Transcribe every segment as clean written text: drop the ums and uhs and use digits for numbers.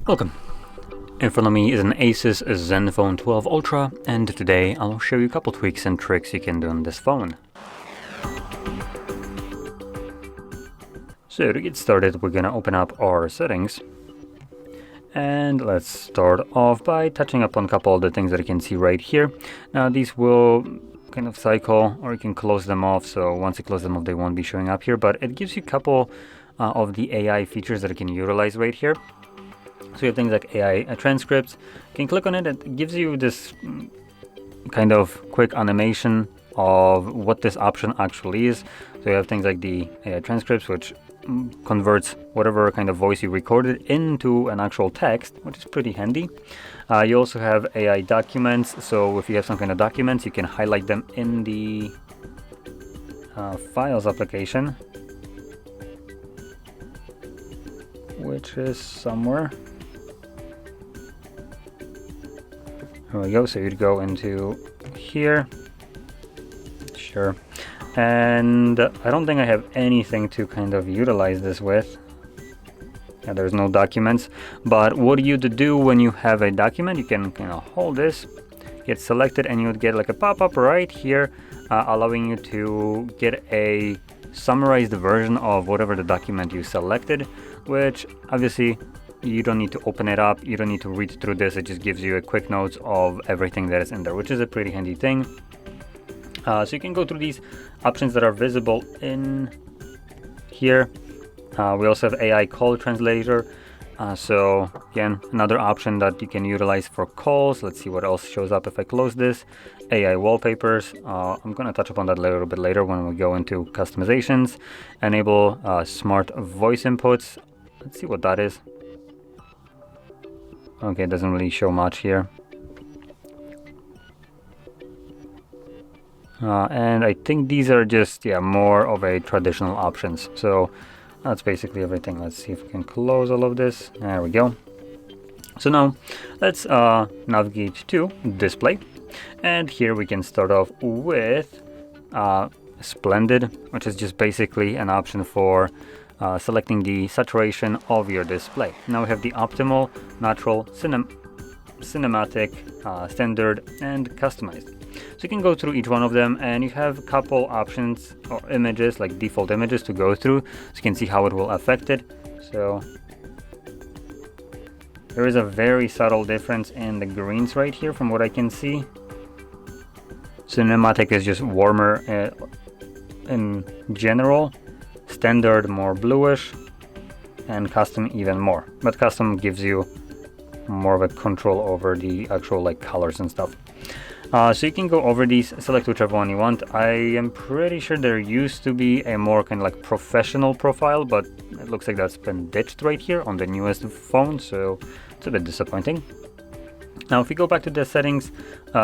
Welcome. In front of me is an ASUS ZenFone 12 Ultra, and today I'll show you a couple tweaks and tricks you can do on this phone. So to get started, we're gonna open up our settings, and let's start off by touching up on a couple of the things that you can see right here. Now these will kind of cycle, or you can close them off, so once you close them off they won't be showing up here, but it gives you a couple of the AI features that you can utilize right here. So you have things like AI transcripts. You can click on it, it gives you this kind of quick animation of what this option actually is. So you have things like the AI transcripts, which converts whatever kind of voice you recorded into an actual text, which is pretty handy. You also have AI documents, so if you have some kind of documents, you can highlight them in the Files application, which is somewhere. There we go, so you'd go into here, sure, and I don't think I have anything to kind of utilize this with. Yeah, there's no documents, but what you do when you have a document, you can kind of hold this, get selected, and you would get like a pop-up right here, allowing you to get a summarized version of whatever the document you selected, which obviously you don't need to open it up, you don't need to read through this, it just gives you a quick notes of everything that is in there, which is a pretty handy thing. So you can go through these options that are visible in here. We also have AI call translator, so again, another option that you can utilize for calls. Let's see what else shows up if I close this. AI wallpapers, I'm going to touch upon that a little bit later when we go into customizations. Enable smart voice inputs. Let's see what that is. Okay, it doesn't really show much here. And I think these are just, more of a traditional options. So that's basically everything. Let's see if we can close all of this. There we go. So now let's navigate to display. And here we can start off with Splendid, which is just basically an option for selecting the saturation of your display. Now we have the optimal, natural, cinematic, standard, and customized. So you can go through each one of them, and you have a couple options or images, like default images, to go through, so you can see how it will affect it. So there is a very subtle difference in the greens right here from what I can see. Cinematic is just warmer in general, standard more bluish, and custom even more. But custom gives you more of a control over the actual like colors and stuff. So you can go over these, select whichever one you want. I am pretty sure there used to be a more kind of like professional profile, but it looks like that's been ditched right here on the newest phone, so it's a bit disappointing. Now if we go back to the settings,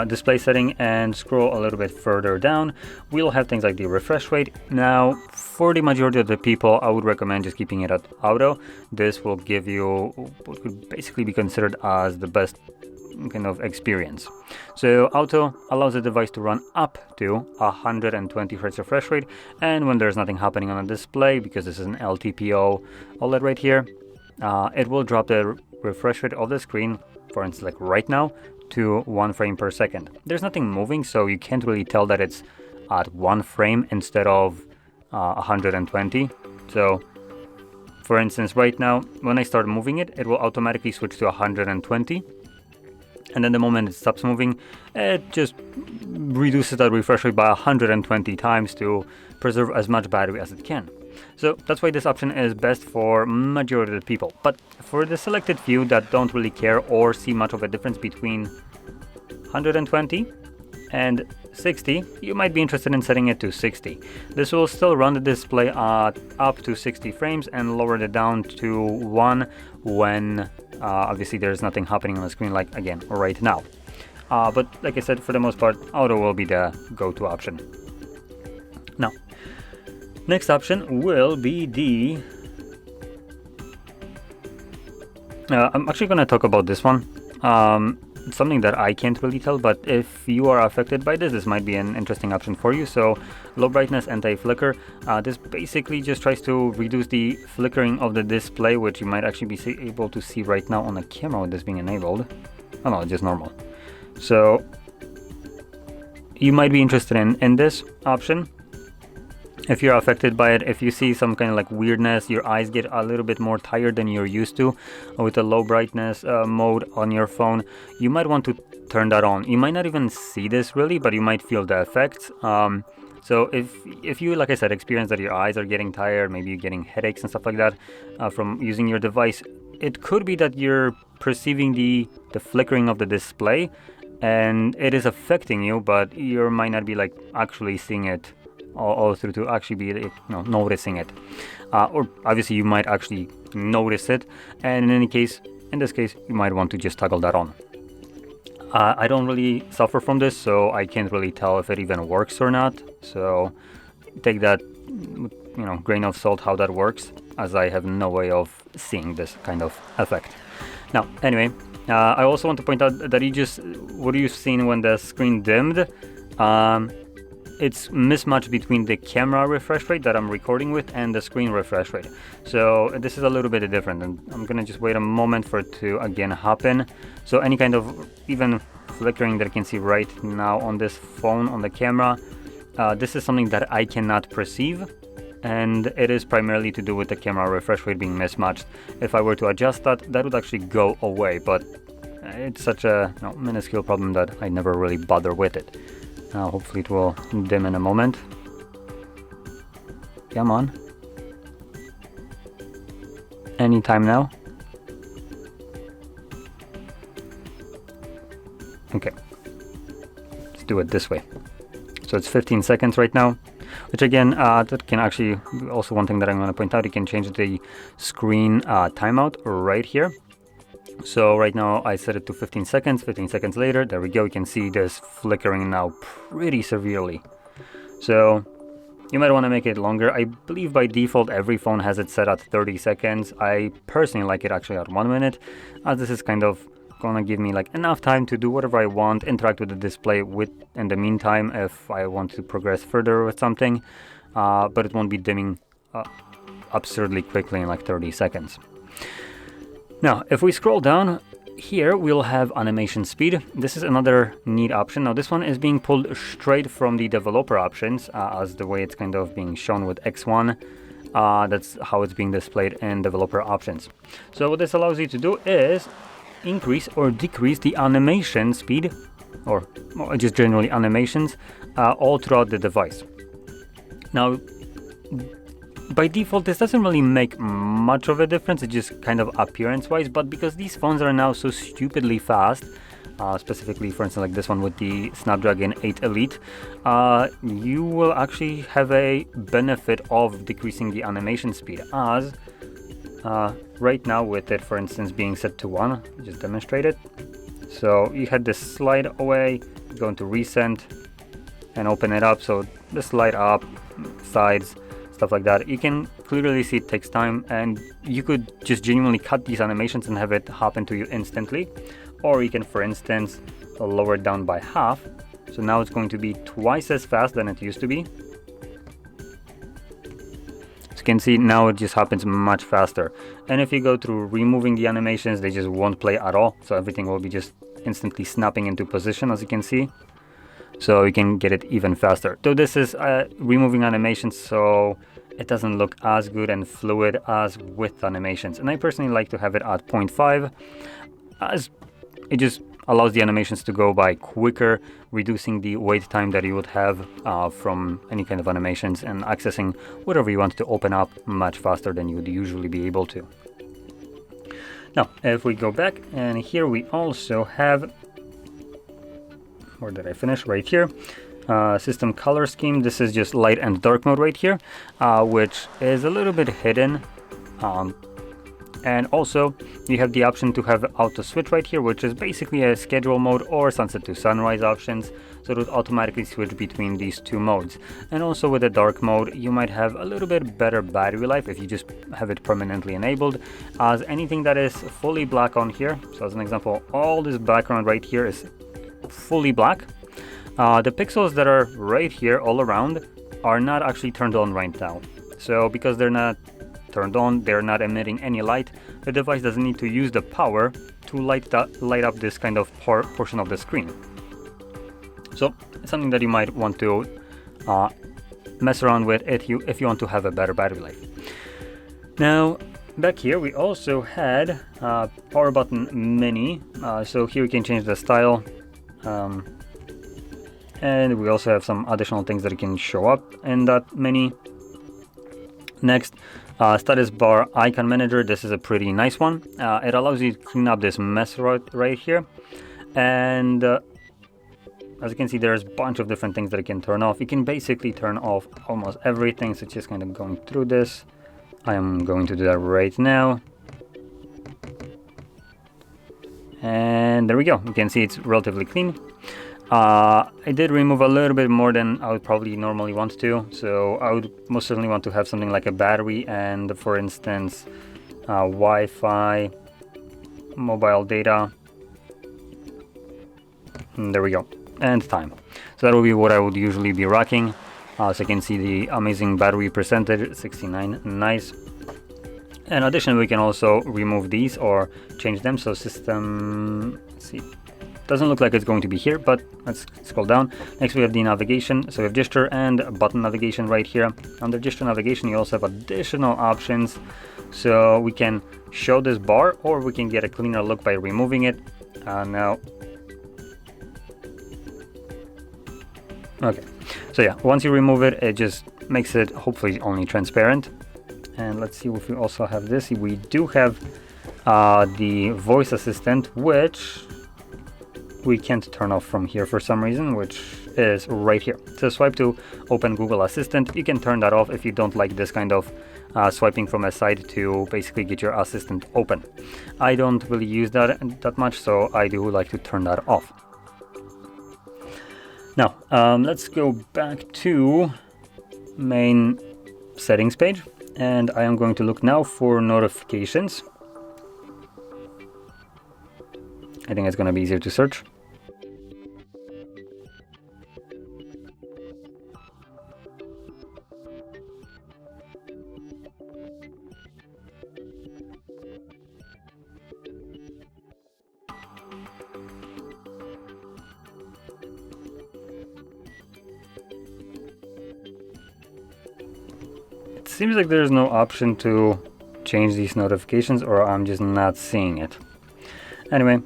display setting, and scroll a little bit further down, we'll have things like the refresh rate. Now for the majority of the people, I would recommend just keeping it at auto. This will give you what could basically be considered as the best kind of experience. So auto allows the device to run up to 120 Hz refresh rate, and when there's nothing happening on the display, because this is an LTPO OLED right here, it will drop the refresh rate of the screen, for instance like right now, to 1 frame per second. There's nothing moving, so you can't really tell that it's at 1 frame instead of 120. So for instance right now, when I start moving it, it will automatically switch to 120. And then the moment it stops moving, it just reduces that refresh rate by 120 times to preserve as much battery as it can. So that's why this option is best for majority of the people. But for the selected few that don't really care or see much of a difference between 120 and 60, you might be interested in setting it to 60. This will still run the display at up to 60 frames and lower it down to 1 when obviously there's nothing happening on the screen, like again right now. But like I said, for the most part, auto will be the go-to option. Now, next option will be the I'm actually going to talk about this one. something that I can't really tell, but if you are affected by this, this might be an interesting option for you. So low brightness anti-flicker, this basically just tries to reduce the flickering of the display, which you might actually be able to see right now on the camera with this being enabled. Oh no, just normal. So you might be interested in this option. If you're affected by it, if you see some kind of like weirdness, your eyes get a little bit more tired than you're used to with the low brightness mode on your phone, you might want to turn that on. You might not even see this really, but you might feel the effects. So if you, like I said, experience that your eyes are getting tired, maybe you're getting headaches and stuff like that from using your device, it could be that you're perceiving the flickering of the display and it is affecting you, but you might not be like actually seeing it all through to actually be noticing it, or obviously you might actually notice it, and in this case you might want to just toggle that on. I don't really suffer from this, so I can't really tell if it even works or not, so take that grain of salt how that works, as I have no way of seeing this kind of effect. Now anyway, I also want to point out that what you've seen when the screen dimmed, it's mismatched between the camera refresh rate that I'm recording with and the screen refresh rate. So this is a little bit different, and I'm gonna just wait a moment for it to again happen. So any kind of even flickering that I can see right now on this phone on the camera, this is something that I cannot perceive, and it is primarily to do with the camera refresh rate being mismatched. If I were to adjust that, that would actually go away, but it's such a minuscule problem that I never really bother with it. Hopefully it will dim in a moment. Come on. Anytime now. Okay. Let's do it this way. So it's 15 seconds right now, which again, that can actually, also one thing that I'm going to point out, you can change the screen timeout right here. So right now I set it to 15 seconds. 15 seconds later, there we go, you can see this flickering now pretty severely. So you might want to make it longer. I believe by default every phone has it set at 30 seconds. I personally like it actually at 1 minute, as this is kind of gonna give me like enough time to do whatever I want, interact with the display in the meantime if I want to progress further with something, but it won't be dimming absurdly quickly in like 30 seconds. Now, if we scroll down here, we'll have animation speed. This is another neat option. Now, this one is being pulled straight from the developer options, as the way it's kind of being shown with X1. That's how it's being displayed in developer options. So what this allows you to do is increase or decrease the animation speed, or just generally animations, all throughout the device. Now, by default, this doesn't really make much of a difference, it's just kind of appearance-wise, but because these phones are now so stupidly fast, specifically, for instance, like this one with the Snapdragon 8 Elite, you will actually have a benefit of decreasing the animation speed, as right now with it, for instance, being set to 1, just demonstrate it. So you had this slide away, go into recent, and open it up, so the slide up, sides, stuff like that. You can clearly see it takes time, and you could just genuinely cut these animations and have it happen to you instantly. Or you can, for instance, lower it down by half. So now it's going to be twice as fast than it used to be. As you can see, now it just happens much faster. And if you go through removing the animations, they just won't play at all. So everything will be just instantly snapping into position, as you can see. So you can get it even faster. So this is removing animations, so it doesn't look as good and fluid as with animations. And I personally like to have it at 0.5, as it just allows the animations to go by quicker, reducing the wait time that you would have from any kind of animations, and accessing whatever you want to open up much faster than you would usually be able to. Now, if we go back, and here we also have, where did I finish? Right here. System color scheme. This is just light and dark mode right here, which is a little bit hidden. And also you have the option to have auto switch right here, which is basically a schedule mode or sunset to sunrise options, so it would automatically switch between these two modes. And also with the dark mode you might have a little bit better battery life if you just have it permanently enabled, as anything that is fully black on here, so as an example, all this background right here is fully black. The pixels that are right here all around are not actually turned on right now. So because they're not turned on, they're not emitting any light, the device doesn't need to use the power to light up this kind of portion of the screen. So it's something that you might want to mess around with if you want to have a better battery life. Now back here we also had power button mini, so here we can change the style, and we also have some additional things that can show up in that menu. Next, status bar icon manager. This is a pretty nice one. It allows you to clean up this mess right here, and as you can see, there's a bunch of different things that you can turn off. You can basically turn off almost everything, so just kind of going through this. I am going to do that right now. And there we go. You can see it's relatively clean. I did remove a little bit more than I would probably normally want to, so I would most certainly want to have something like a battery and, for instance, Wi-Fi, mobile data, and there we go, and time. So that will be what I would usually be rocking. So you can see the amazing battery percentage, 69, nice. In addition, we can also remove these or change them. So system, let's see. Doesn't look like it's going to be here, but let's scroll down. Next we have the navigation, so we have gesture and button navigation right here. Under gesture navigation you also have additional options, so we can show this bar or we can get a cleaner look by removing it. Now, okay, so yeah, once you remove it, it just makes it hopefully only transparent. And let's see if we also have this. We do have the voice assistant, which we can't turn off from here for some reason, which is right here. So swipe to open Google Assistant. You can turn that off if you don't like this kind of swiping from a side to basically get your assistant open. I don't really use that much, so I do like to turn that off. Now let's go back to main settings page, and I am going to look now for notifications. I think it's going to be easier to search. It seems like there's no option to change these notifications, or I'm just not seeing it. Anyway,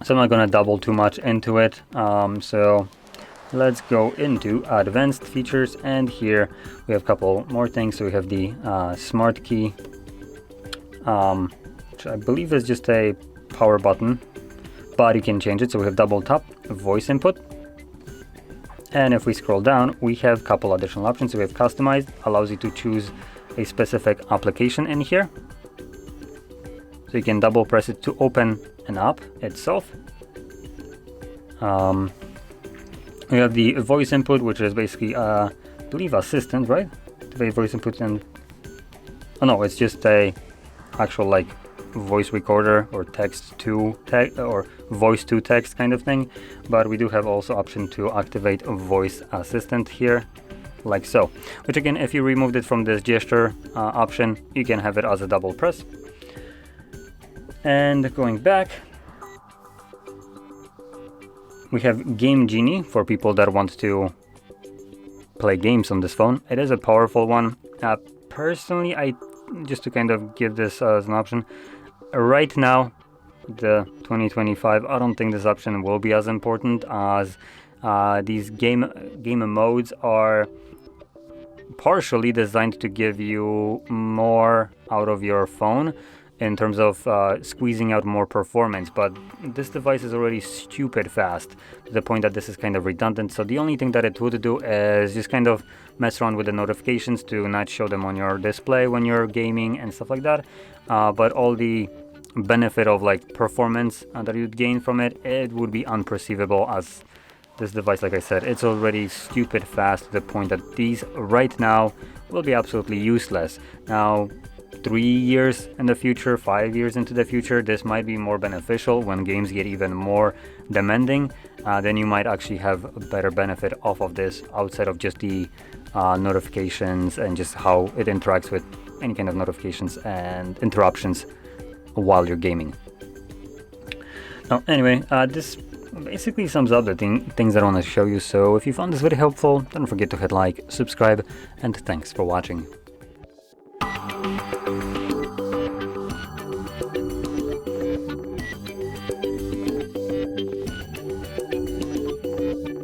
so I'm not going to double too much into it. So let's go into advanced features, and here we have a couple more things. So we have the smart key, which I believe is just a power button, but you can change it. So we have double tap, voice input, and if we scroll down, we have a couple additional options. So we have customized, allows you to choose a specific application in here. So you can double press it to open an app itself. We have the voice input, which is basically, I believe, assistant, right? The voice input, and oh no, it's just a actual like voice recorder or text to text or voice to text kind of thing. But we do have also option to activate a voice assistant here, like so. Which again, if you removed it from this gesture option, you can have it as a double press. And going back, we have Game Genie for people that want to play games on this phone. It is a powerful one. Personally, just to kind of give this as an option, right now, the 2025, I don't think this option will be as important, as these game modes are partially designed to give you more out of your phone. in terms of squeezing out more performance, but this device is already stupid fast to the point that this is kind of redundant. So the only thing that it would do is just kind of mess around with the notifications to not show them on your display when you're gaming and stuff like that. But all the benefit of like performance that you'd gain from it, it would be unperceivable, as this device, like I said, it's already stupid fast to the point that these right now will be absolutely useless. Now, 3 years in the future, 5 years into the future, this might be more beneficial when games get even more demanding. Then you might actually have a better benefit off of this outside of just the notifications and just how it interacts with any kind of notifications and interruptions while you're gaming. Now, anyway, this basically sums up the things that I want to show you. So if you found this video helpful, don't forget to hit like, subscribe, and thanks for watching.